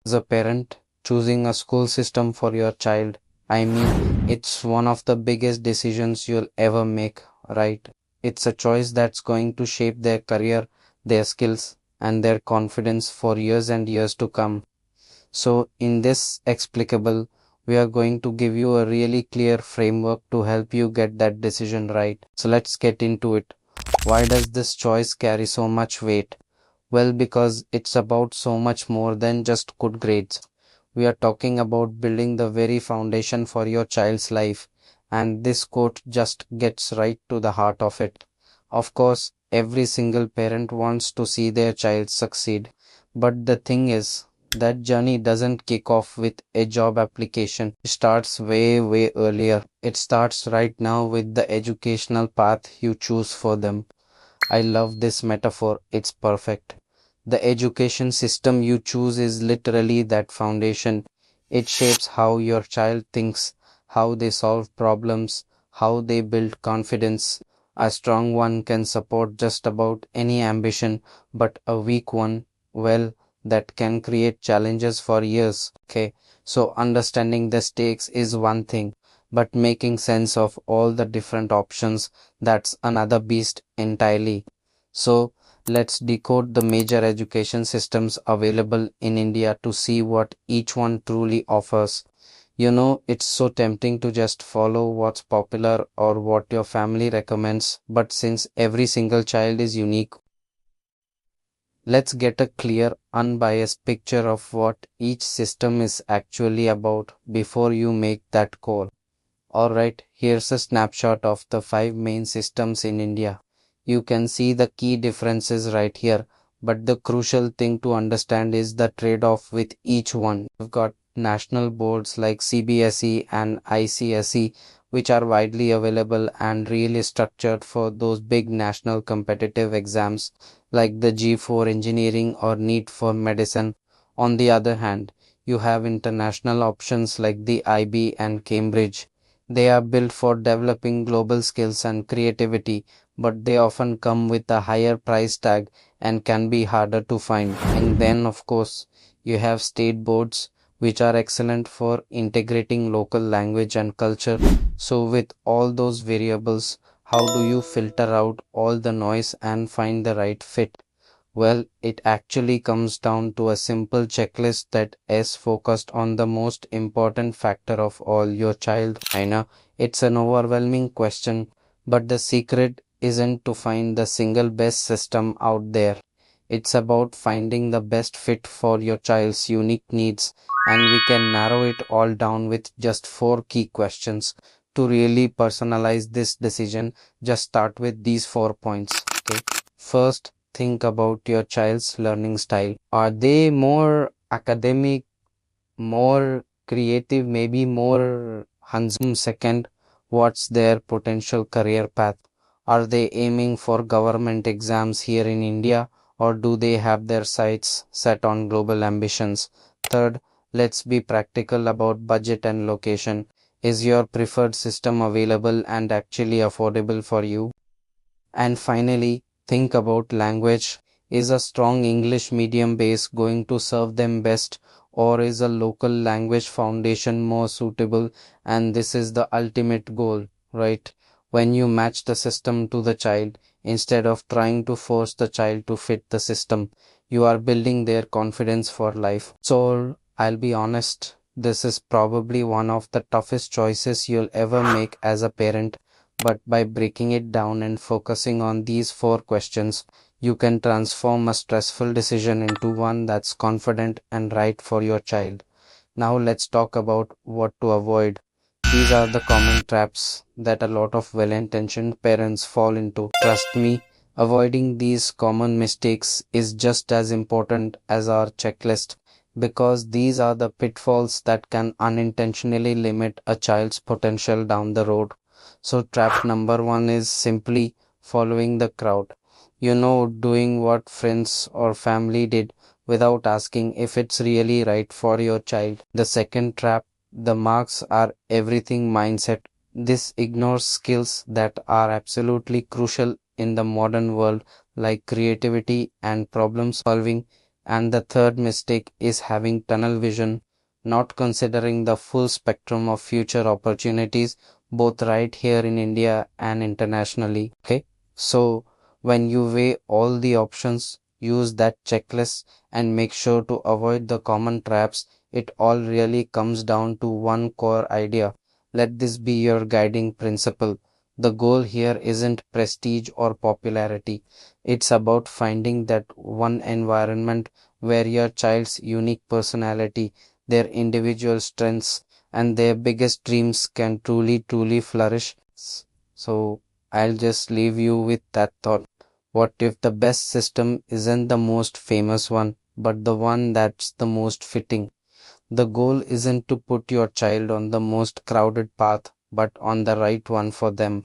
As a parent, choosing a school system for your child, I mean, it's one of the biggest decisions you'll ever make, right? It's a choice that's going to shape their career, their skills, and their confidence for years and years to come. So, in this explicable, we are going to give you a really clear framework to help you get that decision right. So, let's get into it. Why does this choice carry so much weight? Well, because it's about so much more than just good grades. We are talking about building the very foundation for your child's life, and this quote just gets right to the heart of it. Of course, every single parent wants to see their child succeed, but the thing is, that journey doesn't kick off with a job application. It starts way, way earlier. It starts right now with the educational path you choose for them. I love this metaphor, it's perfect. The education system you choose is literally that foundation. It shapes how your child thinks, how they solve problems, how they build confidence. A strong one can support just about any ambition, but a weak one, well, that can create challenges for years. Okay, so understanding the stakes is one thing, but making sense of all the different options, that's another beast entirely. So, let's decode the major education systems available in India to see what each one truly offers. It's so tempting to just follow what's popular or what your family recommends, but since every single child is unique, let's get a clear, unbiased picture of what each system is actually about before you make that call. Alright, here's a snapshot of the five main systems in India. You can see the key differences right here, but the crucial thing to understand is the trade-off with each one. You've got national boards like CBSE and ICSE, which are widely available and really structured for those big national competitive exams like the G4 engineering or NEET for medicine. On the other hand, you have international options like the IB and Cambridge. They are built for developing global skills and creativity, but they often come with a higher price tag and can be harder to find. And then, of course, you have state boards, which are excellent for integrating local language and culture. So, with all those variables, how do you filter out all the noise and find the right fit? Well, it actually comes down to a simple checklist that is focused on the most important factor of all, your child. I know it's an overwhelming question, but the secret isn't to find the single best system out there. It's about finding the best fit for your child's unique needs, and we can narrow it all down with just four key questions. To really personalize this decision, just start with these 4 points. Okay. First, think about your child's learning style. Are they more academic, more creative, maybe more handsome? Second, what's their potential career path? Are they aiming for government exams here in India, or do they have their sights set on global ambitions? Third, let's be practical about budget and location. Is your preferred system available and actually affordable for you? And finally, think about language. Is a strong English medium base going to serve them best, or is a local language foundation more suitable? And this is the ultimate goal, right? When you match the system to the child, instead of trying to force the child to fit the system, you are building their confidence for life. So, I'll be honest, this is probably one of the toughest choices you'll ever make as a parent, but by breaking it down and focusing on these four questions, you can transform a stressful decision into one that's confident and right for your child. Now, let's talk about what to avoid. These are the common traps that a lot of well intentioned parents fall into. Trust me, avoiding these common mistakes is just as important as our checklist, because these are the pitfalls that can unintentionally limit a child's potential down the road. So, trap number one is simply following the crowd. Doing what friends or family did without asking if it's really right for your child. The second trap, the marks are everything mindset. This ignores skills that are absolutely crucial in the modern world, like creativity and problem solving. And the third mistake is having tunnel vision, not considering the full spectrum of future opportunities, both right here in India and internationally. Okay. So, when you weigh all the options, use that checklist and make sure to avoid the common traps. It all really comes down to one core idea. Let this be your guiding principle. The goal here isn't prestige or popularity. It's about finding that one environment where your child's unique personality, their individual strengths, and their biggest dreams can truly flourish. So, I'll just leave you with that thought. What if the best system isn't the most famous one, but the one that's the most fitting? The goal isn't to put your child on the most crowded path, but on the right one for them.